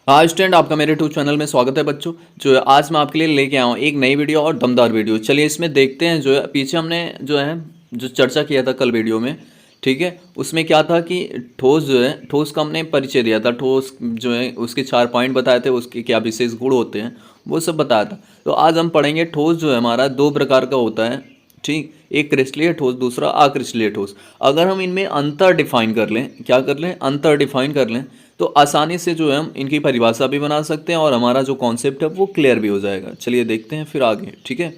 हाँ स्टूडेंट, आपका मेरे यूट्यूब चैनल में स्वागत है बच्चों। जो है आज मैं आपके लिए लेके आया हूँ एक नई वीडियो और दमदार वीडियो। चलिए इसमें देखते हैं। जो है पीछे हमने जो चर्चा किया था कल वीडियो में, ठीक है, उसमें क्या था कि ठोस जो है, ठोस का हमने परिचय दिया था। ठोस जो है उसके 4 पॉइंट बताए थे, उसके क्या विशेष गुण होते हैं वो सब बताया था। तो आज हम पढ़ेंगे ठोस जो है हमारा 2 प्रकार का होता है, ठीक। एक क्रिस्टलीय ठोस, दूसरा अक्रिस्टलीय ठोस। अगर हम इनमें अंतर डिफाइन कर लें, क्या कर लें, अंतर डिफाइन कर लें, तो आसानी से जो है हम इनकी परिभाषा भी बना सकते हैं और हमारा जो कॉन्सेप्ट है वो क्लियर भी हो जाएगा। चलिए देखते हैं फिर आगे, ठीक है।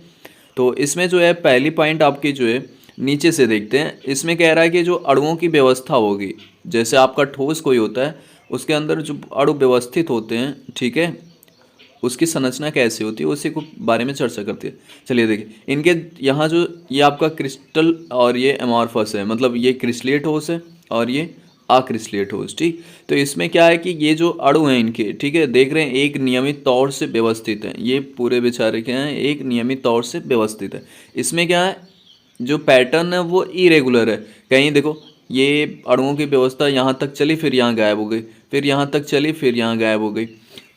तो इसमें जो है पहली पॉइंट आपकी जो है नीचे से देखते हैं। इसमें कह रहा है कि जो अणुओं की व्यवस्था होगी, जैसे आपका ठोस कोई होता है उसके अंदर जो अणु व्यवस्थित होते हैं, ठीक है, उसकी संरचना कैसी होती है उसी को बारे में चर्चा करती है। चलिए देखिए इनके यहाँ जो ये आपका क्रिस्टल और ये एमॉर्फस है, मतलब ये क्रिस्टलीय ठोस है और ये अक्रिस्टलीय ठोस, ठीक। तो इसमें क्या है कि ये जो अणु हैं इनके, ठीक है, देख रहे हैं एक नियमित तौर से व्यवस्थित हैं। ये पूरे बेचारे क्या हैं, एक नियमित तौर से व्यवस्थित है। इसमें क्या है, जो पैटर्न है वो इरेगुलर है। कहीं देखो ये अणुओं की व्यवस्था यहाँ तक चली, फिर यहाँ गायब हो गई, फिर यहाँ तक चली, फिर यहाँ गायब हो गई।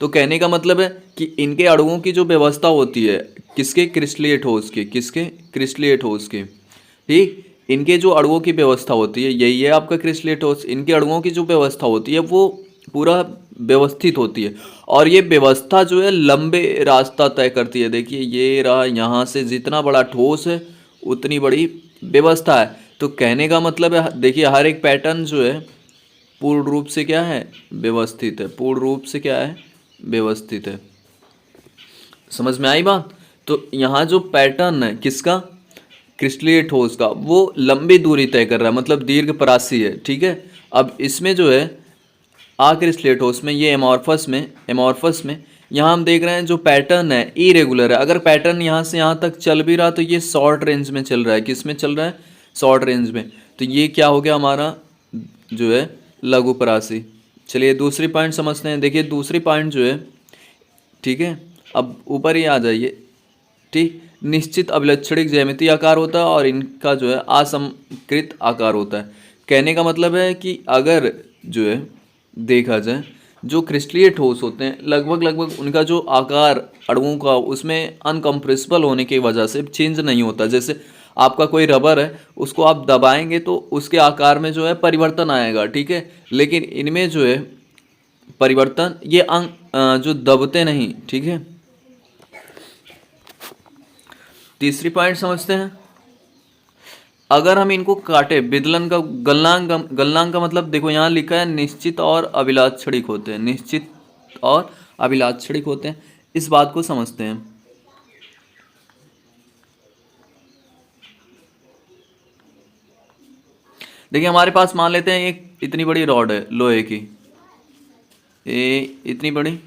तो कहने का मतलब है कि इनके अणुओं की जो व्यवस्था होती है, किसके, क्रिस्टलीय ठोस के, किसके, क्रिस्टलीय ठोस के, ठीक। इनके जो अणुओं की व्यवस्था होती है, यही है आपका क्रिस्टलीय ठोस। इनके अणुओं की जो व्यवस्था होती है वो पूरा व्यवस्थित होती है और ये व्यवस्था जो है लंबे रास्ता तय करती है। देखिए ये रहा, यहाँ से जितना बड़ा ठोस है उतनी बड़ी व्यवस्था है। तो कहने का मतलब है, देखिए हर एक पैटर्न जो है पूर्ण रूप से क्या है, व्यवस्थित है। पूर्ण रूप से क्या है, व्यवस्थित है। समझ में आई बात। तो यहाँ जो पैटर्न है किसका, क्रिस्टलीय ठोस का, वो लंबी दूरी तय कर रहा है, मतलब दीर्घ परासी है, ठीक है। अब इसमें जो है अक्रिस्टलीय ठोस में, ये एमॉर्फस में यहाँ हम देख रहे हैं जो पैटर्न है इरेगुलर है। अगर पैटर्न यहाँ से यहाँ तक चल भी रहा तो ये शॉर्ट रेंज में चल रहा है। किस में चल रहा है, शॉर्ट रेंज में। तो ये क्या हो गया हमारा जो है लघु परासी। चलिए दूसरी पॉइंट समझते हैं। देखिए दूसरी पॉइंट जो है, ठीक है, अब ऊपर ही आ जाइए, ठीक। निश्चित अभिलक्षणिक ज्यामितीय आकार होता है और इनका जो है असमकृत आकार होता है। कहने का मतलब है कि अगर जो है देखा जाए, जो क्रिस्टलीय ठोस होते हैं लगभग उनका जो आकार अणुओं का उसमें अनकम्प्रेसिबल होने की वजह से चेंज नहीं होता। जैसे आपका कोई रबर है, उसको आप दबाएंगे तो उसके आकार में जो है परिवर्तन आएगा, ठीक है। लेकिन इनमें जो है परिवर्तन ये जो दबते नहीं, ठीक है। तीसरी पॉइंट समझते हैं। अगर हम इनको काटे, विदलन का गलनांक का मतलब देखो यहाँ लिखा है निश्चित और अभिलाक्षणिक होते हैं, निश्चित और अभिलाक्षणिक होते हैं। इस बात को समझते हैं। देखिए हमारे पास मान लेते हैं एक इतनी बड़ी रॉड है लोहे की, ये इतनी बड़ी,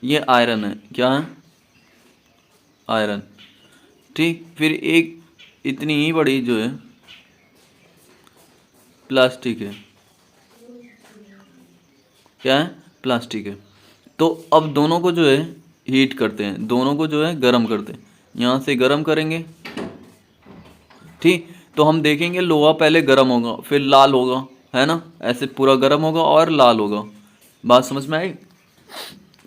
ये आयरन है, क्या है, आयरन, ठीक। फिर एक इतनी ही बड़ी जो है प्लास्टिक है, क्या है, प्लास्टिक है। तो अब दोनों को जो है हीट करते हैं, दोनों को जो है गर्म करते हैं। यहाँ से गर्म करेंगे, ठीक। तो हम देखेंगे लोहा पहले गर्म होगा फिर लाल होगा, है ना, ऐसे पूरा गर्म होगा और लाल होगा। बात समझ में आई,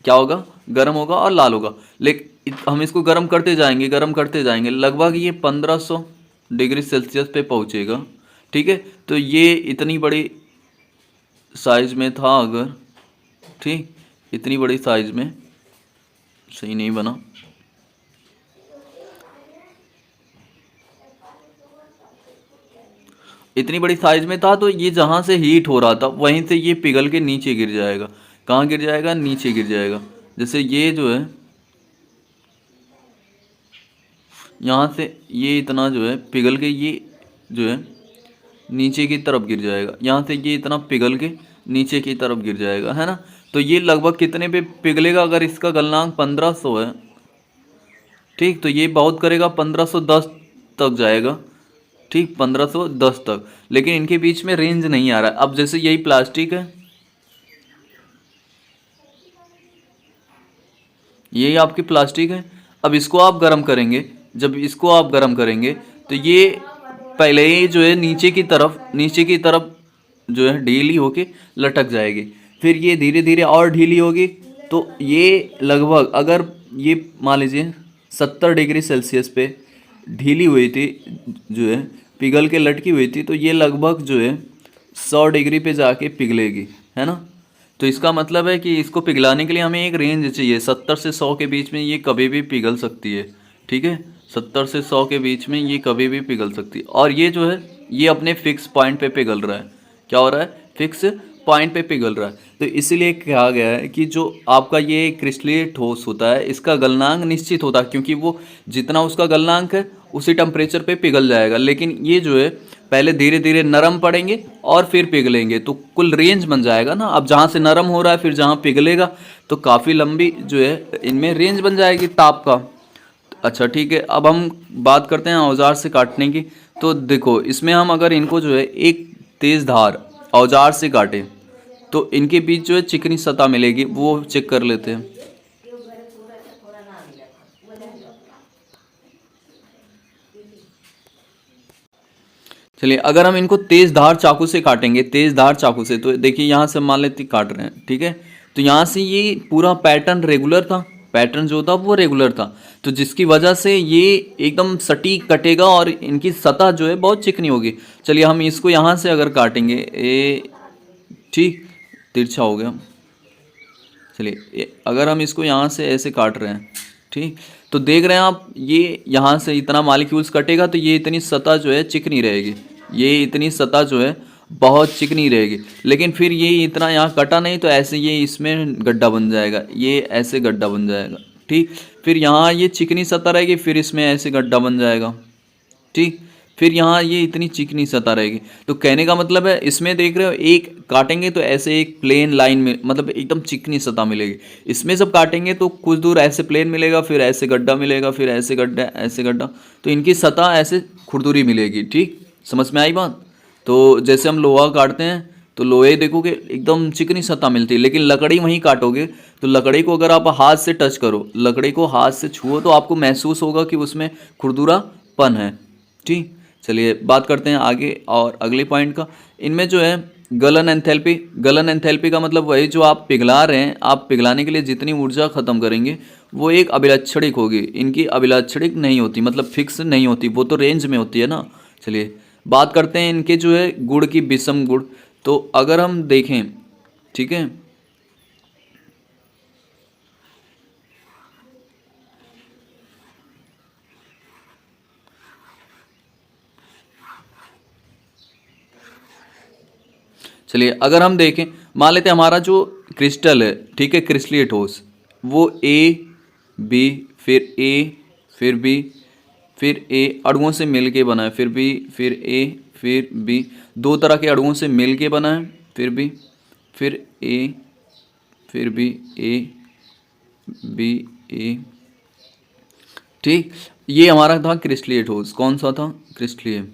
क्या होगा, गर्म होगा और लाल होगा। लेकिन हम इसको गर्म करते जाएंगे, गर्म करते जाएंगे, लगभग ये 1500 डिग्री सेल्सियस पे पहुँचेगा, ठीक है। तो ये इतनी बड़ी साइज में था अगर, ठीक, इतनी बड़ी साइज में, सही नहीं बना, इतनी बड़ी साइज में था तो ये जहाँ से हीट हो रहा था वहीं से ये पिघल के नीचे गिर जाएगा। कहाँ गिर जाएगा, नीचे गिर जाएगा। जैसे ये जो है यहाँ से ये इतना जो है पिघल के ये जो है नीचे की तरफ गिर जाएगा, यहाँ से ये इतना पिघल के नीचे की तरफ गिर जाएगा, है ना। तो ये लगभग कितने पे पिघलेगा, अगर इसका गलनांक 1500 है, ठीक, तो ये बहुत करेगा 1510 तक जाएगा, ठीक, 1510 तक। लेकिन इनके बीच में रेंज नहीं आ रहा है। अब जैसे यही प्लास्टिक है, यही आपकी प्लास्टिक है। अब इसको आप गर्म करेंगे, जब इसको आप गर्म करेंगे तो ये पहले ही जो है नीचे की तरफ जो है ढीली होके लटक जाएगी। फिर ये धीरे धीरे और ढीली होगी, तो ये लगभग अगर ये मान लीजिए 70 डिग्री सेल्सियस पे ढीली हुई थी, जो है पिघल के लटकी हुई थी, तो ये लगभग जो है 100 डिग्री पे जाके पिघलेगी, है ना। तो इसका मतलब है कि इसको पिघलाने के लिए हमें एक रेंज चाहिए, 70 से 100 के बीच में ये कभी भी पिघल सकती है, ठीक है। 70 से 100 के बीच में ये कभी भी पिघल सकती है, और ये जो है ये अपने फिक्स पॉइंट पे पिघल रहा है। क्या हो रहा है? फिक्स पॉइंट पे पिघल रहा है। तो इसीलिए कहा गया है कि जो आपका ये क्रिस्टलीय ठोस होता है इसका गलनांक निश्चित होता है, क्योंकि वो जितना उसका गलनांक है उसी टेम्परेचर पे पिघल जाएगा। लेकिन ये जो है पहले धीरे धीरे नरम पड़ेंगे और फिर पिघलेंगे, तो कुल रेंज बन जाएगा ना। अब जहाँ से नरम हो रहा है फिर जहाँ पिघलेगा, तो काफ़ी लंबी जो है इनमें रेंज बन जाएगी ताप का। अच्छा ठीक है, अब हम बात करते हैं औजार से काटने की। तो देखो इसमें हम अगर इनको जो है एक तेज़ धार औजार से काटें तो इनके बीच जो है चिकनी सतह मिलेगी, वो चेक कर लेते हैं। चलिए अगर हम इनको तेज धार चाकू से काटेंगे, तेज धार चाकू से, तो देखिए यहाँ से मान लेते काट रहे हैं, ठीक है। तो यहाँ से ये पूरा पैटर्न रेगुलर था, पैटर्न जो था वो रेगुलर था, तो जिसकी वजह से ये एकदम सटीक कटेगा और इनकी सतह जो है बहुत चिकनी होगी। चलिए हम इसको यहाँ से अगर काटेंगे, ठीक तिरछा हो गया। चलिए अगर हम इसको यहाँ से ऐसे काट रहे हैं, ठीक, तो देख रहे हैं आप ये यहाँ से इतना मालिक्यूल्स कटेगा तो ये इतनी सतह जो है चिकनी रहेगी, ये इतनी सतह जो है बहुत चिकनी रहेगी। लेकिन फिर ये इतना यहाँ कटा नहीं, तो ऐसे ये इसमें गड्ढा बन जाएगा, ये ऐसे गड्ढा बन जाएगा, ठीक। फिर यहाँ ये चिकनी सतह रहेगी, फिर इसमें ऐसे गड्ढा बन जाएगा, ठीक। फिर यहाँ ये इतनी चिकनी सतह रहेगी। तो कहने का मतलब है इसमें देख रहे हो एक काटेंगे तो ऐसे एक प्लेन लाइन में, मतलब एकदम चिकनी सतह मिलेगी। इसमें जब काटेंगे तो कुछ दूर ऐसे प्लेन मिलेगा, फिर ऐसे गड्ढा मिलेगा, फिर ऐसे गड्ढा, ऐसे गड्ढा, तो इनकी सतह ऐसे खुरदुरी मिलेगी, ठीक। समझ में आई बात? तो जैसे हम लोहा काटते हैं तो लोहे देखोगे एकदम चिकनी सतह मिलती है, लेकिन लकड़ी वहीं काटोगे तो लकड़ी को अगर आप हाथ से टच करो, लकड़ी को हाथ से छुओ, तो आपको महसूस होगा कि उसमें खुरदुरापन है, ठीक। चलिए बात करते हैं आगे और अगले पॉइंट का। इनमें जो है गलन एंथैल्पी, गलन एंथैल्पी का मतलब वही जो आप पिघला रहे हैं, आप पिघलाने के लिए जितनी ऊर्जा खत्म करेंगे वो एक अभिलाक्षणिक होगी। इनकी अभिलाक्षणिक नहीं होती, मतलब फिक्स नहीं होती, वो तो रेंज में होती है ना। चलिए बात करते हैं इनके जो है गुण की, विषम गुण। तो अगर हम देखें, ठीक है, चलिए अगर हम देखें, मान लेते हैं हमारा जो क्रिस्टल है, ठीक है, क्रिस्टलीय ठोस, वो ए बी फिर ए फिर बी फिर ए अणुओं से मिल के बना है, फिर बी फिर ए फिर बी, दो तरह के अणुओं से मिल के बना है, फिर बी फिर ए फिर बी ए बी ए, ठीक। ये हमारा था क्रिस्टलीय ठोस। कौन सा था? क्रिस्टलीय।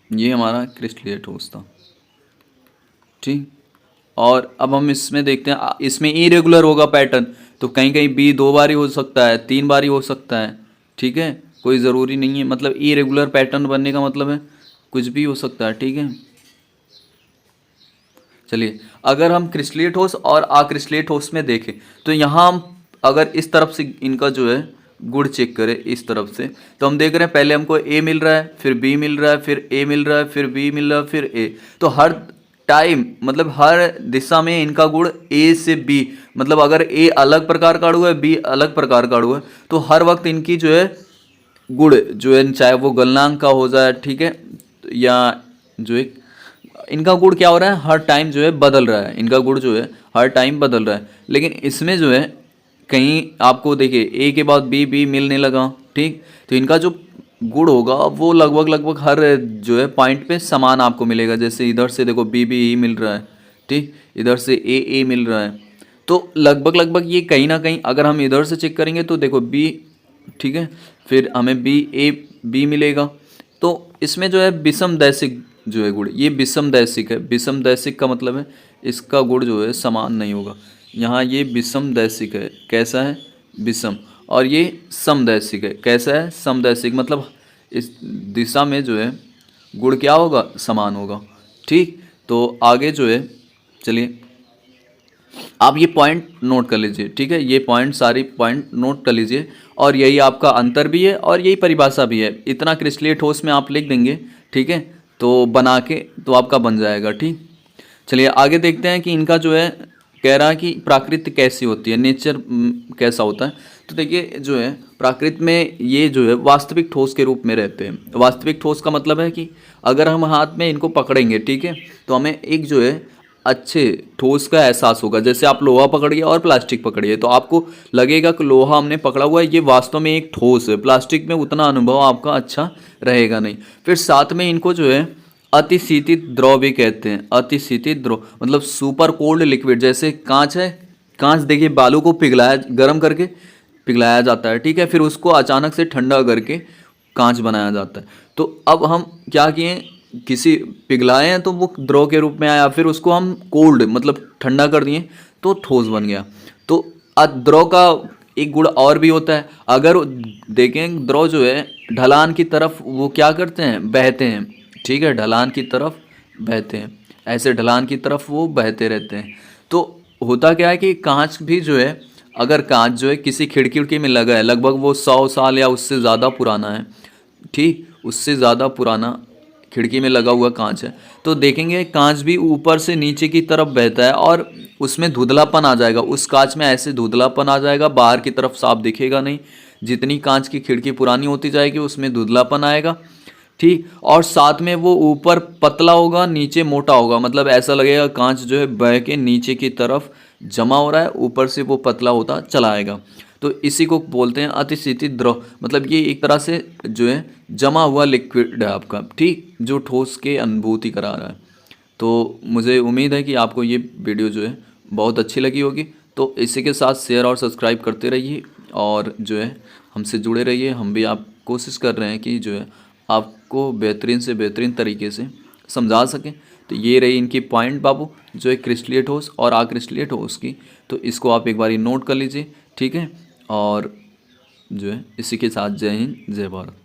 ये हमारा क्रिस्टलीय ठोस था, ठीक। और अब हम इसमें देखते हैं, इसमें इरेगुलर होगा पैटर्न, तो कहीं कहीं बी 2 बार ही हो सकता है, 3 बार ही हो सकता है, ठीक है, कोई ज़रूरी नहीं है। मतलब इरेगुलर पैटर्न बनने का मतलब है कुछ भी हो सकता है, ठीक है। चलिए अगर हम क्रिस्टलीय ठोस और अक्रिस्टलीय ठोस में देखें, तो यहाँ हम अगर इस तरफ से इनका जो है गुण चेक करें इस तरफ से, तो हम देख रहे हैं पहले हमको ए मिल रहा है, फिर बी मिल रहा है, फिर ए मिल रहा है, फिर बी मिल रहा है, फिर ए। तो हर टाइम, मतलब हर दिशा में इनका गुण ए से बी, मतलब अगर ए अलग प्रकार का अणु है, बी अलग प्रकार का अणु है, तो हर वक्त इनकी जो है गुण जो है, चाहे वो गलनांक का हो जाए, ठीक है, या जो है इनका गुण क्या हो रहा है, हर टाइम जो है बदल रहा है, इनका गुण जो है हर टाइम बदल रहा है। लेकिन इसमें जो है कहीं आपको देखिए ए के बाद बी, बी मिलने लगा, ठीक। तो इनका जो गुण होगा वो लगभग लगभग हर जो है पॉइंट पे समान आपको मिलेगा। जैसे इधर से देखो बी बी ई मिल रहा है, ठीक, इधर से ए मिल रहा है, तो लगभग लगभग ये कहीं ना कहीं अगर हम इधर से चेक करेंगे तो देखो बी, ठीक है, फिर हमें बी ए बी मिलेगा। तो इसमें जो है विषम दैशिक जो है गुण, ये विषम दैशिक है। विषम दैशिक का मतलब है इसका गुण जो है समान नहीं होगा। यहाँ ये विषम दैशिक है, कैसा है? विषम। और ये समदैशिक है, कैसा है? समदैशिक। मतलब इस दिशा में जो है गुण क्या होगा? समान होगा, ठीक। तो आगे जो है, चलिए आप ये पॉइंट नोट कर लीजिए, ठीक है, ये पॉइंट सारी पॉइंट नोट कर लीजिए। और यही आपका अंतर भी है और यही परिभाषा भी है। इतना क्रिस्टलीय ठोस में आप लिख देंगे, ठीक है, तो बना के तो आपका बन जाएगा। ठीक, चलिए आगे देखते हैं कि इनका जो है कह रहा है कि प्राकृत कैसी होती है, नेचर कैसा होता है। तो देखिए जो है प्राकृत में ये जो है वास्तविक ठोस के रूप में रहते हैं। वास्तविक ठोस का मतलब है कि अगर हम हाथ में इनको पकड़ेंगे, ठीक है, तो हमें एक जो है अच्छे ठोस का एहसास होगा। जैसे आप लोहा पकड़िए और प्लास्टिक पकड़िए तो आपको लगेगा कि लोहा हमने पकड़ा हुआ है, ये वास्तव में एक ठोस है। प्लास्टिक में उतना अनुभव आपका अच्छा रहेगा नहीं। फिर साथ में इनको जो है अतिशीतित द्रव भी कहते हैं। अतिशीतित द्रव मतलब सुपर कोल्ड लिक्विड। जैसे कांच है, कांच देखिए बालू को पिघलाया, गर्म करके पिघलाया जाता है, ठीक है, फिर उसको अचानक से ठंडा करके कांच बनाया जाता है। तो अब हम क्या किए, किसी पिघलाए हैं तो वो द्रव के रूप में आया, फिर उसको हम कोल्ड मतलब ठंडा कर दिए तो ठोस बन गया। तो द्रव का एक गुण और भी होता है। अगर देखें द्रव जो है ढलान की तरफ वो क्या करते हैं, बहते हैं, ठीक है, ढलान की तरफ बहते हैं, ऐसे ढलान की तरफ वो बहते रहते हैं। तो होता क्या है कि कांच भी जो है, अगर कांच जो है किसी खिड़की उड़की में लगा है, लगभग वो 100 साल या उससे ज़्यादा पुराना है, ठीक, उससे ज़्यादा पुराना खिड़की में लगा हुआ कांच है, तो देखेंगे कांच भी ऊपर से नीचे की तरफ बहता है और उसमें धुंधलापन आ जाएगा। उस कांच में ऐसे धुंधलापन आ जाएगा, बाहर की तरफ साफ दिखेगा नहीं। जितनी कांच की खिड़की पुरानी होती जाएगी उसमें धुंधलापन आएगा, ठीक। और साथ में वो ऊपर पतला होगा, नीचे मोटा होगा। मतलब ऐसा लगेगा कांच जो है बह के नीचे की तरफ जमा हो रहा है, ऊपर से वो पतला होता चला आएगा। तो इसी को बोलते हैं अतिशीतित द्रव। मतलब ये एक तरह से जो है जमा हुआ लिक्विड है आपका, ठीक, जो ठोस के अनुभूति करा रहा है। तो मुझे उम्मीद है कि आपको ये वीडियो जो है बहुत अच्छी लगी होगी। तो इसी के साथ शेयर और सब्सक्राइब करते रहिए और जो है हमसे जुड़े रहिए। हम भी आप कोशिश कर रहे हैं कि जो है आपको बेहतरीन से बेहतरीन तरीके से समझा सकें। तो ये रही इनकी पॉइंट बाबू, जो है क्रिस्टलीय ठोस और अक्रिस्टलीय ठोस की। तो इसको आप एक बारी नोट कर लीजिए, ठीक है। और जो है इसी के साथ जय हिंद, जय भारत।